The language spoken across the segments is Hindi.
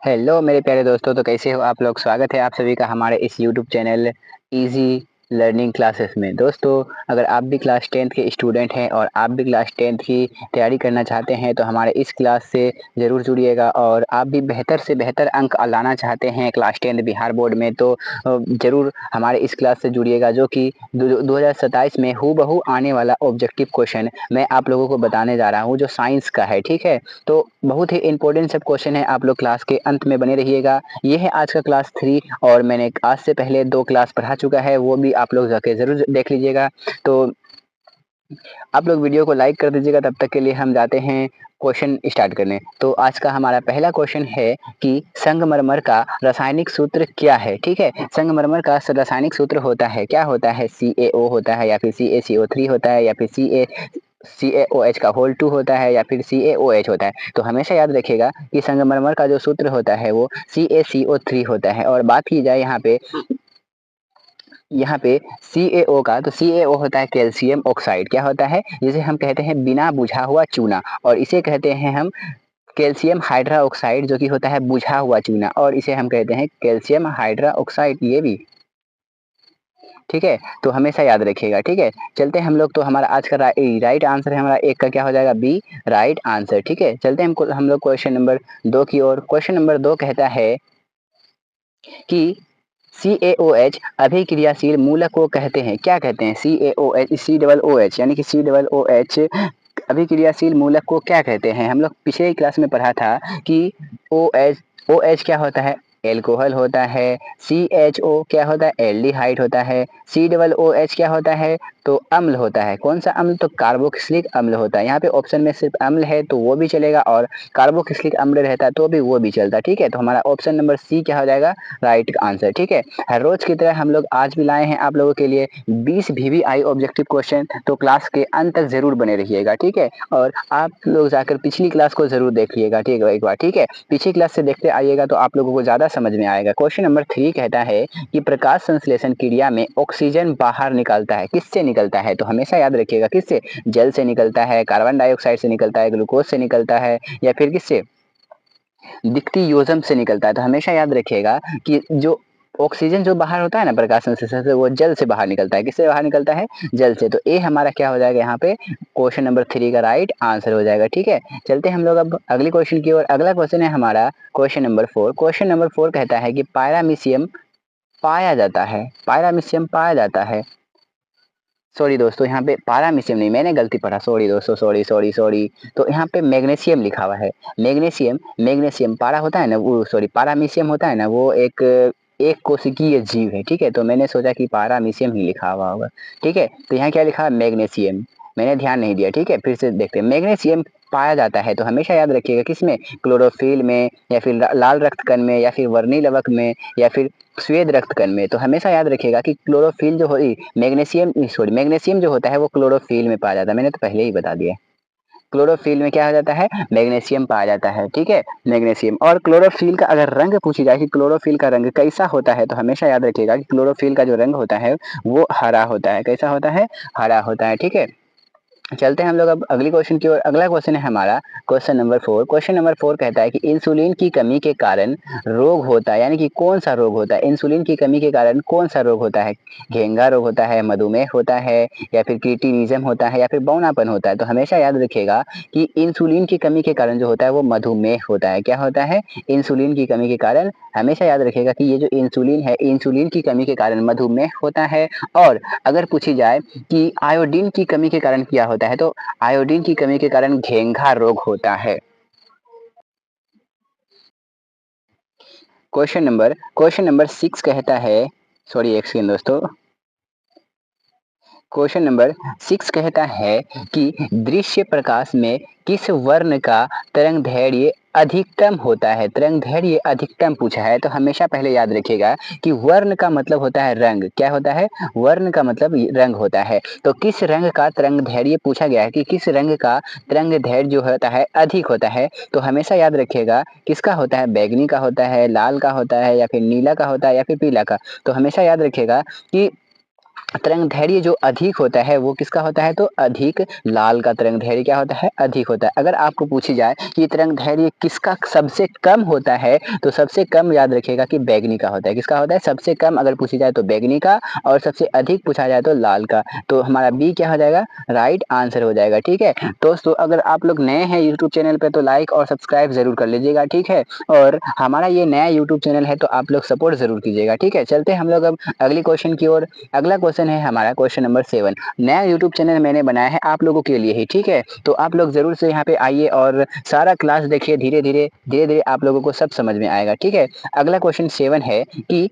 हेलो मेरे प्यारे दोस्तों, तो कैसे हो आप लोग। स्वागत है आप सभी का हमारे इस YouTube channel easy learning classes में। दोस्तों, अगर आप भी क्लास 10th के स्टूडेंट हैं और आप भी क्लास 10th की तैयारी करना चाहते हैं तो हमारे इस क्लास से ज़रूर जुड़िएगा। और आप भी बेहतर से बेहतर अंक लाना चाहते हैं क्लास 10th बिहार बोर्ड में तो ज़रूर हमारे इस क्लास से जुड़िएगा, जो कि 2027 में हूबहू आने वाला ऑब्जेक्टिव क्वेश्चन मैं आप लोगों को बताने जा रहा हूँ, जो साइंस का है। ठीक है, तो बहुत ही इंपॉर्टेंट सब क्वेश्चन है। आप लोग क्लास के अंत में बने रहिएगा। ये है आज का क्लास 3 और मैंने आज से पहले 2 क्लास पढ़ा चुका है, वो भी आप लोग जाके ज़रूर देख लीजिएगा। तो आप लोग वीडियो को लाइक कर दीजिएगा। तब तक के लिए हम जाते हैं क्वेश्चन स्टार्ट करने। तो आज का हमारा पहला क्वेश्चन है कि संगमरमर का रासायनिक सूत्र क्या है। ठीक है, संगमरमर का रासायनिक सूत्र होता है, क्या होता है, CaO होता है या फिर CaCO3 होता है या फिर CaOH का होल 2 होता है या फिर CaOH होता है। तो हमेशा याद रखिएगा कि संगमरमर का जो सूत्र होता है वो CaCO3 होता है। और बात की जाए यहाँ पे CaO का, तो CaO होता है कैल्शियम ऑक्साइड। क्या होता है, जिसे हम कहते हैं बिना बुझा हुआ चूना, और इसे कहते हैं हम कैल्शियम हाइड्रा ऑक्साइड, जो कि होता है बुझा हुआ चूना, और इसे हम कहते हैं कैल्शियम हाइड्रा ऑक्साइड, ये भी। ठीक है, तो हमेशा याद रखिएगा। ठीक है, चलते हैं हम लोग। तो हमारा आज का राइट आंसर है हमारा एक का, क्या हो जाएगा, बी राइट आंसर। ठीक है, चलते हैं हम लोग क्वेश्चन नंबर 2 की ओर। क्वेश्चन नंबर 2 कहता है कि CaOH अभिक्रियाशील मूलक को कहते हैं, क्या कहते हैं, CaOH COOH यानी कि COOH अभिक्रियाशील मूलक को क्या कहते हैं। हम लोग पिछले क्लास में पढ़ा था कि OH क्या होता है, एल्कोहल होता है। CHO क्या होता है, एल्डिहाइड होता है। COOH क्या होता है, तो अम्ल होता है। कौन सा अम्ल, तो कार्बोक्सिलिक अम्ल होता है। यहाँ पे ऑप्शन में सिर्फ अम्ल है तो वो भी चलेगा, और कार्बोक्सिलिक अम्ल रहता है तो भी वो भी चलता है। ठीक है, तो हमारा ऑप्शन नंबर सी क्या हो जाएगा, राइट आंसर। ठीक है, हर रोज की तरह हम लोग आज भी लाए हैं आप लोगों के लिए 20 VVI ऑब्जेक्टिव क्वेश्चन, तो क्लास के अंत तक जरूर बने रहिएगा। ठीक है, और आप लोग जाकर पिछली क्लास को जरूर देखिएगा। ठीक है, एक बार। ठीक है, पिछली क्लास से देखते आइएगा तो आप लोगों को ज्यादा समझ में आएगा। क्वेश्चन नंबर 3 कहता है कि प्रकाश संश्लेषण क्रिया में ऑक्सीजन बाहर निकलता है, किससे निकलता है। तो हमेशा याद रखिएगा, किससे, जल से निकलता है, कार्बन डाइऑक्साइड से निकलता है, ग्लूकोज से निकलता है, या फिर किससे, दिक्तियोजम से निकलता है। तो हमेशा याद रखिएगा कि जो ऑक्सीजन जो बाहर होता है ना प्रकाश संश्लेषण से, वो जल से बाहर निकलता है। किससे बाहर निकलता है, जल से। तो ए हमारा क्या हो जाएगा यहाँ पे, क्वेश्चन नंबर 3 का राइट आंसर हो जाएगा। ठीक है, चलते हैं हम लोग अब अगले क्वेश्चन की ओर। अगला क्वेश्चन है हमारा क्वेश्चन नंबर 4। क्वेश्चन नंबर 4 कहता है कि पायरामीशियम पाया जाता है, पायरामीशियम पाया जाता है। सॉरी दोस्तों, यहाँ पे पारामीशियम नहीं, मैंने गलती पढ़ा, सॉरी दोस्तों, सॉरी सॉरी सॉरी। तो यहाँ पे मैग्नीशियम लिखा हुआ है। मैग्नीशियम, मैग्नीशियम पारा होता है ना वो, सॉरी पारामीशियम होता है ना, वो एक कोशिकीय जीव है। ठीक है, तो मैंने सोचा कि पारामीशियम ही लिखा हुआ होगा। ठीक है, तो यहाँ क्या लिखा है, मैग्नीशियम, मैंने ध्यान नहीं दिया। ठीक है, फिर से देखते हैं। मैग्नीशियम पाया जाता है, तो हमेशा याद रखिएगा किसमें, क्लोरोफिल में, या फिर लाल रक्त कण में, या फिर वर्णी लवक में, या फिर श्वेत रक्त कण में। तो हमेशा याद रखिएगा कि क्लोरोफिल जो हो, मैग्नीशियम सॉरी मैग्नीशियम जो होता है वो क्लोरोफिल में पाया जाता है। मैंने तो पहले ही बता दिया, क्लोरोफिल में क्या हो जाता है, मैग्नीशियम पाया जाता है। ठीक है, मैग्नीशियम। और क्लोरोफिल का अगर रंग पूछी जाए कि क्लोरोफिल का रंग कैसा होता है, तो हमेशा याद रखिएगा कि क्लोरोफिल का जो रंग होता है वो हरा होता है। कैसा होता है, हरा होता है। ठीक है, चलते हैं हम लोग अब अगली क्वेश्चन की ओर। अगला क्वेश्चन है हमारा क्वेश्चन नंबर 4। क्वेश्चन नंबर 4 कहता है कि इंसुलिन की कमी के कारण रोग होता है, यानी कि कौन सा रोग होता है, इंसुलिन की कमी के कारण कौन सा रोग होता है। घेंगा रोग होता है, मधुमेह होता है, या फिर क्रिटिनिज्म होता है, या फिर बौनापन होता है। तो हमेशा याद रखिएगा कि इंसुलिन की कमी के कारण जो होता है वो मधुमेह होता है। क्या होता है, इंसुलिन की कमी के कारण। हमेशा याद रखिएगा कि ये जो इंसुलिन है, इंसुलिन की कमी के कारण मधुमेह होता है। और अगर पूछी जाए कि आयोडीन की कमी के कारण क्या होता है, तो आयोडीन की कमी के कारण घेंघा रोग होता है। क्वेश्चन नंबर 6 कहता है, सॉरी एक सेकंड दोस्तों, क्वेश्चन नंबर 6 कहता है कि दृश्य प्रकाश में किस वर्ण का तरंगदैर्घ्य अधिकतम होता है। तरंगदैर्घ्य अधिकतम पूछा है, तो हमेशा पहले याद रखिएगा कि वर्ण का मतलब होता है रंग। क्या होता है, वर्ण का मतलब रंग होता है। तो किस रंग का तरंगदैर्घ्य पूछा गया है कि किस रंग का तरंगदैर्घ्य जो होता है अधिक होता है। तो हमेशा याद रखिएगा किसका होता है, बैगनी का होता है, लाल का होता है, या फिर नीला का होता है, या फिर पीला का। तो हमेशा याद रखिएगा कि तरंगदैर्घ्य जो अधिक होता है वो किसका होता है, तो अधिक लाल का तरंगदैर्घ्य क्या होता है, अधिक होता है। अगर आपको पूछी जाए कि तरंगदैर्घ्य किसका सबसे कम होता है, तो सबसे कम याद रखिएगा कि बैंगनी का होता है। किसका होता है, सबसे कम अगर पूछी जाए तो बैंगनी का, और सबसे अधिक पूछा जाए तो लाल का। तो हमारा बी क्या हो जाएगा, राइट आंसर हो जाएगा। ठीक है दोस्तों, अगर आप लोग नए हैं यूट्यूब चैनल पे तो लाइक और सब्सक्राइब जरूर कर लीजिएगा। ठीक है, और हमारा ये नया यूट्यूब चैनल है तो आप लोग सपोर्ट जरूर कीजिएगा। ठीक है, चलते हम लोग अब अगली क्वेश्चन की ओर। अगला क्वेश्चन है हमारा क्वेश्चन नंबर 7। नया यूट्यूब चैनल मैंने बनाया है आप लोगों के लिए ही। ठीक है, तो आप लोग जरूर से यहाँ पे आइए और सारा क्लास देखिए। धीरे धीरे आप लोगों को सब समझ में आएगा। ठीक है, अगला क्वेश्चन 7 है कि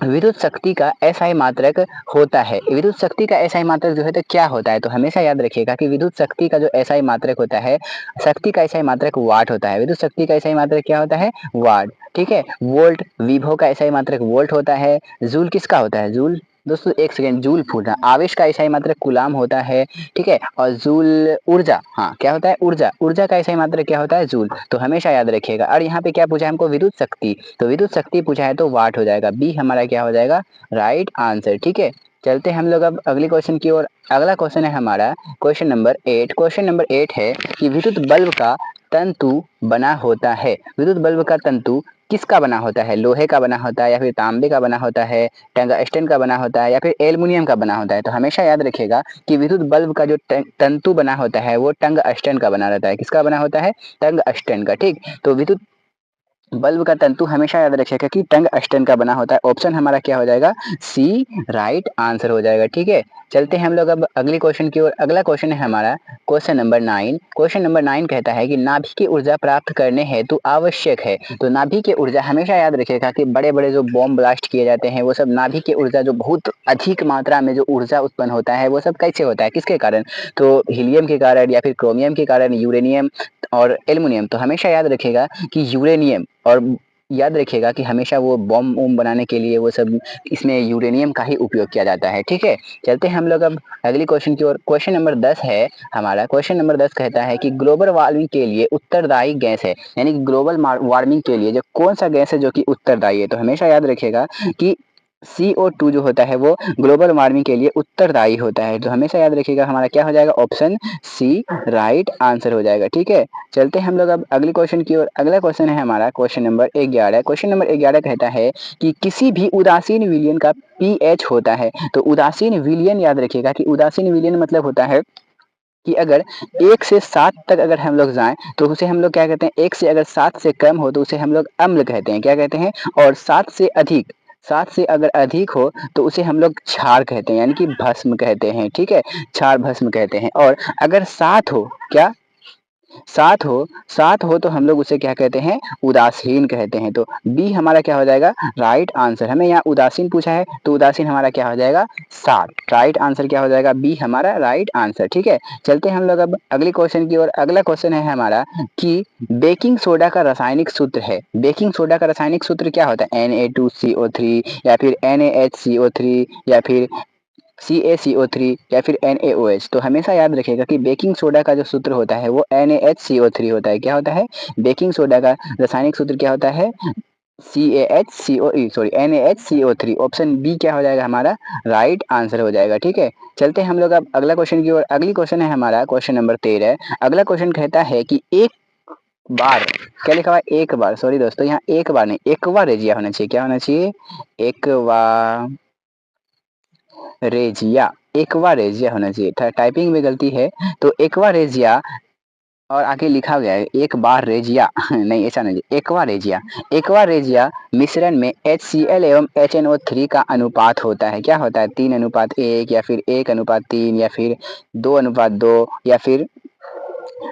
विद्युत शक्ति का एसआई मात्रक होता है। विद्युत शक्ति का एसआई मात्रक जो है तो क्या होता है, तो हमेशा याद रखिएगा कि विद्युत शक्ति का जो एसआई मात्रक होता है, शक्ति का एसआई मात्रक वाट होता है। विद्युत शक्ति का एसआई मात्रक क्या होता है, वाट। ठीक है, वोल्ट, विभव का एसआई मात्रक वोल्ट होता है। जूल किसका होता है, जूल। दोस्तों एक सेकेंड, जूल फूटना। आवेश का एसआई मात्रक कूलाम होता है। ठीक है, और जूल ऊर्जा, हाँ क्या होता है, ऊर्जा। ऊर्जा का एसआई मात्रक क्या होता है, जूल। तो हमेशा याद रखिएगा। और यहाँ पे क्या पूछा है हमको, विद्युत शक्ति, तो विद्युत शक्ति पूछा है तो वाट हो जाएगा। बी हमारा क्या हो जाएगा, राइट आंसर। ठीक है, चलते हम लोग अब अगले क्वेश्चन की ओर। अगला क्वेश्चन है हमारा क्वेश्चन नंबर 8। क्वेश्चन नंबर 8 है कि विद्युत बल्ब का तंतु बना होता है। विद्युत बल्ब का तंतु किसका बना होता है, लोहे का बना होता है या फिर तांबे का बना होता है, टंगस्टन का बना होता है या फिर एल्युमिनियम का बना होता है। तो हमेशा याद रखिएगा कि विद्युत बल्ब का जो तंतु बना होता है वो टंगस्टन का बना रहता है। किसका बना होता है, टंगस्टन का। ठीक, तो विद्युत बल्ब का तंतु हमेशा याद रखिएगा कि टंगस्टन का बना होता है। ऑप्शन हमारा क्या हो जाएगा, सी राइट आंसर हो जाएगा। ठीक है, चलते हैं हम लोग अब अगले क्वेश्चन की ओर। अगला क्वेश्चन है हमारा क्वेश्चन नंबर 9। क्वेश्चन नंबर 9 कहता है कि नाभि की ऊर्जा प्राप्त करने हेतु आवश्यक है। तो नाभि की ऊर्जा हमेशा याद रखिएगा कि बड़े बड़े जो बॉम्ब ब्लास्ट किए जाते हैं वो सब नाभि की ऊर्जा, जो बहुत अधिक मात्रा में जो ऊर्जा उत्पन्न होता है वो सब कैसे होता है, किसके कारण, तो हीलियम के कारण या फिर क्रोमियम के कारण, यूरेनियम और एल्युमिनियम। तो हमेशा याद रखिएगा कि यूरेनियम, और याद रखिएगा कि हमेशा वो बॉम्ब वोम बनाने के लिए वो सब इसमें यूरेनियम का ही उपयोग किया जाता है। ठीक है, चलते हैं हम लोग अब अगली क्वेश्चन की ओर। क्वेश्चन नंबर 10 है हमारा। क्वेश्चन नंबर 10 कहता है कि ग्लोबल वार्मिंग के लिए उत्तरदायी गैस है, यानी कि ग्लोबल वार्मिंग के लिए जो कौन सा गैस है जो कि उत्तरदायी है। तो हमेशा याद रखिएगा कि CO2 जो होता है वो ग्लोबल वार्मिंग के लिए उत्तरदायी होता है। तो हमेशा याद रखिएगा हमारा क्या हो जाएगा, ऑप्शन सी राइट आंसर हो जाएगा। ठीक है, चलते हैं हम लोग अब अगले क्वेश्चन की ओर। अगला क्वेश्चन है हमारा क्वेश्चन नंबर 11। क्वेश्चन नंबर 11 कहता है कि किसी भी उदासीन विलयन का पीएच होता है। तो उदासीन विलयन याद रखिएगा कि उदासीन विलयन मतलब होता है कि अगर 1 से 7 तक अगर हम लोग जाएं तो उसे हम लोग क्या कहते हैं, 1 से अगर 7 से कम हो तो उसे हम लोग अम्ल कहते हैं। क्या कहते हैं, और 7 से अधिक, 7 से अगर अधिक हो तो उसे हम लोग क्षार कहते हैं, यानी कि भस्म कहते हैं। ठीक है, क्षार भस्म कहते हैं। और अगर 7 हो, क्या 7 हो तो हम लोग उसे क्या कहते हैं, उदासीन कहते हैं। तो बी हमारा क्या हो जाएगा, राइट आंसर। हमें यहाँ उदासीन पूछा है तो उदासीन हमारा क्या हो जाएगा, 7। राइट आंसर क्या हो जाएगा, बी हमारा राइट आंसर। ठीक है, चलते हैं हम लोग अब अगले क्वेश्चन की ओर। अगला क्वेश्चन है हमारा कि बेकिंग सोडा का रासायनिक सूत्र है। बेकिंग सोडा का रासायनिक सूत्र क्या होता है, Na2CO3 या फिर NaHCO3 या फिर CaCO3 या फिर NaOH। तो हमेशा याद रखिएगा कि बेकिंग सोडा का जो सूत्र होता है वो NaHCO3 होता है। क्या होता है, बेकिंग सोडा का रासायनिक सूत्र क्या होता है, NaHCO3। ऑप्शन बी क्या हो जाएगा हमारा, राइट आंसर हो जाएगा। ठीक है, चलते हैं हम लोग अब अगला क्वेश्चन की ओर। अगली क्वेश्चन है हमारा क्वेश्चन नंबर 13। अगला क्वेश्चन कहता है कि एक बार, क्या लिखा हुआ है, एक बार, सॉरी दोस्तों यहाँ एक बार नहीं, एक्वा रेजिया होना चाहिए। क्या होना चाहिए, एक्वा रेजिया, एक्वा रेजिया होना चाहिए था, टाइपिंग में गलती है। तो एक्वा रेजिया, और आगे लिखा गया है एक बार रेजिया नहीं ऐसा नहीं, एक्वा रेजिया। एक्वा रेजिया मिश्रण में HCl एवं HNO3 का अनुपात होता है। क्या होता है, 3:1 या फिर 1:3 या फिर 2:2 या फिर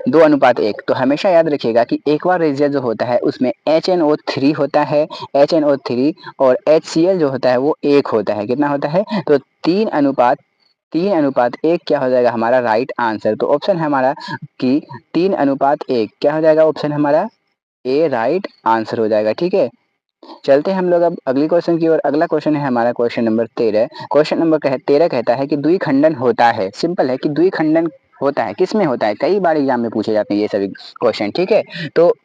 2:1। तो हमेशा याद रखिएगा कि एक्वा रेजिया जो होता है उसमें HNO3 होता है, HNO3, और HCl जो होता है वो 1 होता है। कितना होता है, तो 3:1 क्या हो जाएगा हमारा राइट आंसर। तो ऑप्शन हमारा कि 3:1 क्या हो जाएगा, ऑप्शन हमारा ए राइट आंसर हो जाएगा। ठीक है, चलते हैं हम लोग अब अगली क्वेश्चन की ओर। अगला क्वेश्चन है हमारा क्वेश्चन नंबर 13। क्वेश्चन नंबर 13 कहता है कि द्विखंडन होता है। सिंपल है कि द्विखंडन होता है, किस में होता है, कई बार एग्जाम में पूछे जाते हैं ये सभी क्वेश्चन। ठीक है, तो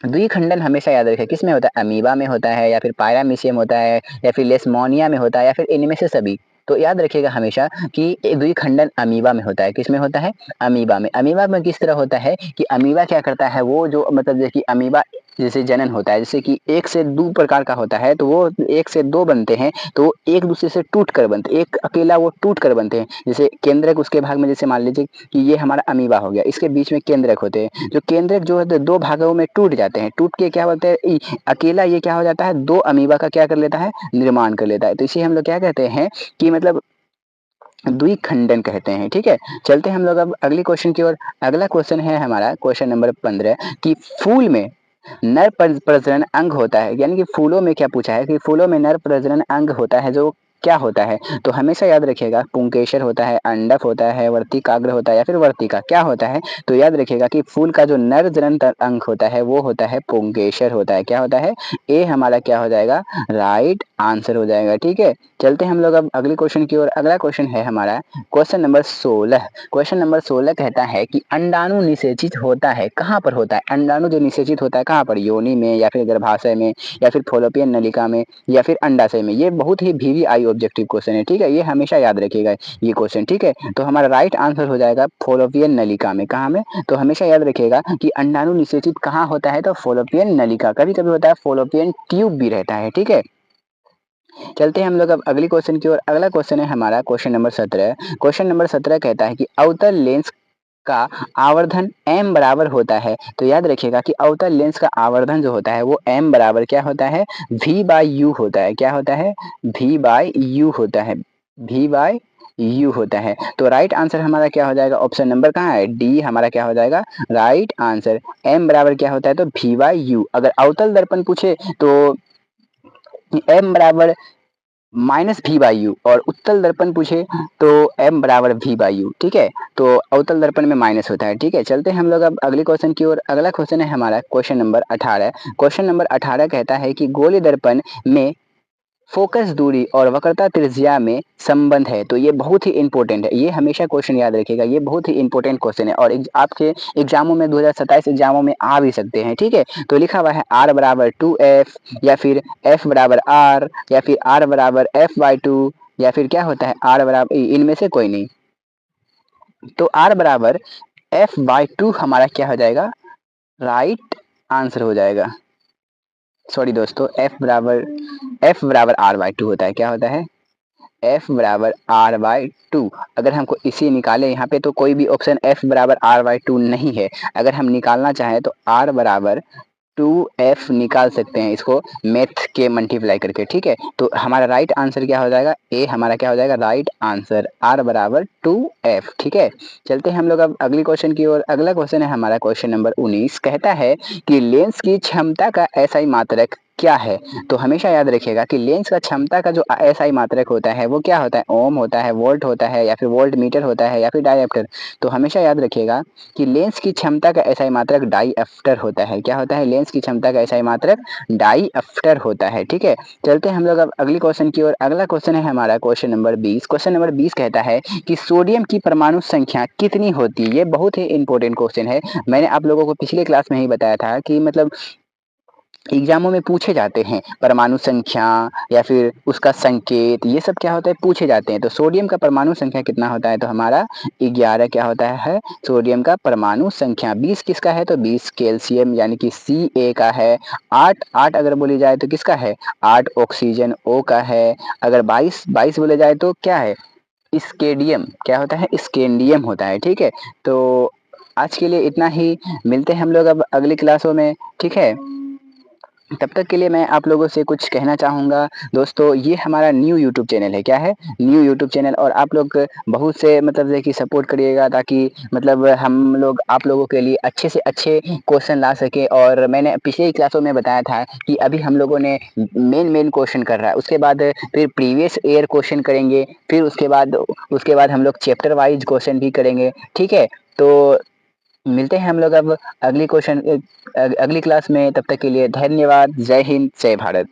द्विखंडन हमेशा याद रखें किस में होता है, अमीबा में होता है या फिर पायरामीशियम होता है या फिर लेशमोनिया में होता है या फिर इनमें से सभी। तो याद रखिएगा हमेशा कि द्विखंडन अमीबा में होता है। किसमें होता है? अमीबा में। अमीबा में किस तरह होता है कि अमीबा क्या करता है, वो जो मतलब जैसे कि अमीबा जैसे जनन होता है, जैसे कि 1 से 2 प्रकार का होता है, तो वो 1 से 2 बनते हैं, तो एक दूसरे से टूट कर बनते हैं, एक अकेला वो टूट कर बनते हैं। जैसे केंद्रक उसके भाग में, जैसे मान लीजिए कि ये हमारा अमीबा हो गया, इसके बीच में केंद्रक होते हैं, जो केंद्रक जो है 2 भागों में टूट जाते हैं, टूट के क्या बोलते हैं, अकेला ये क्या हो जाता है, 2 अमीबा का क्या कर लेता है, निर्माण कर लेता है। तो इसे हम लोग क्या कहते हैं कि मतलब द्विखंडन कहते हैं। ठीक है, चलते हैं हम लोग अब अगली क्वेश्चन की ओर। अगला क्वेश्चन है हमारा क्वेश्चन नंबर 15 कि फूल में नर प्रजनन अंग होता है, यानी कि फूलों में क्या पूछा है कि फूलों में नर प्रजनन अंग होता है, जो क्या होता है? तो हमेशा याद रखिएगा पुंकेसर होता है, अंडक होता है, वर्तिकाग्र होता है या फिर वर्तिका, क्या होता है? तो याद रखिएगा कि फूल का जो नर जनन अंग होता है वो होता है पुंकेसर होता है। क्या होता है? ए हमारा क्या हो जाएगा, राइट आंसर हो जाएगा। ठीक है, चलते हैं हम लोग अब अगले क्वेश्चन की ओर। अगला क्वेश्चन है हमारा क्वेश्चन नंबर 16। क्वेश्चन नंबर 16 कहता है कि अंडाणु निषेचित होता है, कहाँ पर होता है? अंडाणु जो निषेचित होता है कहाँ पर? योनि में या फिर गर्भाशय में या फिर फॉलोपियन नलिका में या फिर अंडाशय में। ये बहुत ही VVI ऑब्जेक्टिव क्वेश्चन है। ठीक है, ये हमेशा याद रखिएगा ये क्वेश्चन। ठीक है, तो हमारा राइट आंसर हो जाएगा फॉलोपियन नलिका में। कहाँ में? तो हमेशा याद रखिएगा कि अंडाणु निषेचित कहाँ होता है, तो फॉलोपियन नलिका। कभी कभी होता है फॉलोपियन ट्यूब भी रहता है। ठीक है, चलते हैं हम लोग अब अगली क्वेश्चन की ओर। अगला क्वेश्चन है हमारा क्वेश्चन नंबर 17। क्वेश्चन नंबर 17 कहता है कि अवतल लेंस का आवर्धन m बराबर होता है। तो याद रखिएगा कि अवतल लेंस का आवर्धन जो होता है वो m बराबर क्या होता है, v/u होता है। क्या होता है? v/u होता है, v/u होता है। तो राइट आंसर हमारा क्या हो जाएगा, ऑप्शन नंबर कहाँ है, डी हमारा क्या हो जाएगा राइट आंसर। m बराबर क्या होता है, तो v/u। अगर अवतल दर्पण पूछे तो m बराबर -v/u और उत्तल दर्पण पूछे तो m बराबर v/u। ठीक है, तो अवतल दर्पण में माइनस होता है। ठीक है, चलते हैं हम लोग अब अगले क्वेश्चन की ओर। अगला क्वेश्चन है हमारा क्वेश्चन नंबर 18। क्वेश्चन नंबर 18 कहता है कि गोलीय दर्पण में फोकस दूरी और वक्रता त्रिज्या में संबंध है। तो ये बहुत ही इंपॉर्टेंट है, ये हमेशा क्वेश्चन याद रखिएगा, ये बहुत ही इंपॉर्टेंट क्वेश्चन है और आपके एग्जामों में 2027 एग्जामों में आ भी सकते हैं। ठीक है, तो लिखा हुआ है r बराबर 2f या फिर f बराबर r या फिर r बराबर f/2 या फिर क्या होता है r बराबर, इनमें से कोई नहीं। तो r बराबर f/2 हमारा क्या हो जाएगा, राइट आंसर हो जाएगा। सॉरी दोस्तों, f बराबर r/2 होता है। क्या होता है? f बराबर r/2। अगर हमको इसी निकाले यहाँ पे तो कोई भी ऑप्शन f बराबर r/2 नहीं है। अगर हम निकालना चाहें तो r बराबर 2f निकाल सकते हैं इसको मैथ के मल्टीप्लाई करके। ठीक है, तो हमारा राइट आंसर क्या हो जाएगा, ए हमारा क्या हो जाएगा राइट आंसर, r बराबर 2f। ठीक है, चलते हैं हम लोग अब अगली क्वेश्चन की ओर। अगला क्वेश्चन है हमारा क्वेश्चन नंबर 19। कहता है कि लेंस की क्षमता का SI मात्रक क्या है? तो हमेशा याद रखिएगा कि लेंस का क्षमता का जो SI मात्रक होता है वो क्या होता है, ओम होता है, वोल्ट होता है या फिर वोल्ट मीटर होता है या फिर डायप्टर। तो हमेशा याद रखिएगा कि लेंस की क्षमता का SI मात्रक डायप्टर होता है। क्या होता है? लेंस की क्षमता का SI मात्रक डायप्टर होता है। ठीक है, चलते हैं हम लोग अब अगली क्वेश्चन की ओर। अगला क्वेश्चन है हमारा क्वेश्चन नंबर 20। क्वेश्चन नंबर 20 कहता है कि सोडियम की परमाणु संख्या कितनी होती है? ये बहुत ही इंपॉर्टेंट क्वेश्चन है। मैंने आप लोगों को पिछले क्लास में ही बताया था कि मतलब एग्जामों में पूछे जाते हैं परमाणु संख्या या फिर उसका संकेत, ये सब क्या होता है पूछे जाते हैं। तो सोडियम का परमाणु संख्या कितना होता है, तो हमारा 11 क्या होता है सोडियम का परमाणु संख्या। 20 किसका है, तो 20 कैल्शियम यानी कि Ca का है। 8 अगर बोली जाए तो किसका है, 8 ऑक्सीजन O का है। अगर 22 बोले जाए तो क्या है, स्केडियम, क्या होता है स्केंडियम होता है। ठीक है, तो आज के लिए इतना ही, मिलते हैं हम लोग अब अगली क्लासों में। ठीक है, तब तक के लिए मैं आप लोगों से कुछ कहना चाहूँगा दोस्तों, ये हमारा न्यू यूट्यूब चैनल है। क्या है, न्यू यूट्यूब चैनल, और आप लोग बहुत से मतलब देखिए सपोर्ट करिएगा ताकि मतलब हम लोग आप लोगों के लिए अच्छे से अच्छे क्वेश्चन ला सके। और मैंने पिछले क्लासों में बताया था कि अभी हम लोगों ने मेन क्वेश्चन कर रहा है, उसके बाद फिर प्रीवियस ईयर क्वेश्चन करेंगे, फिर उसके बाद हम लोग चैप्टर वाइज क्वेश्चन भी करेंगे। ठीक है, तो मिलते हैं हम लोग अब अगली क्लास में। तब तक के लिए धन्यवाद। जय हिंद, जय भारत।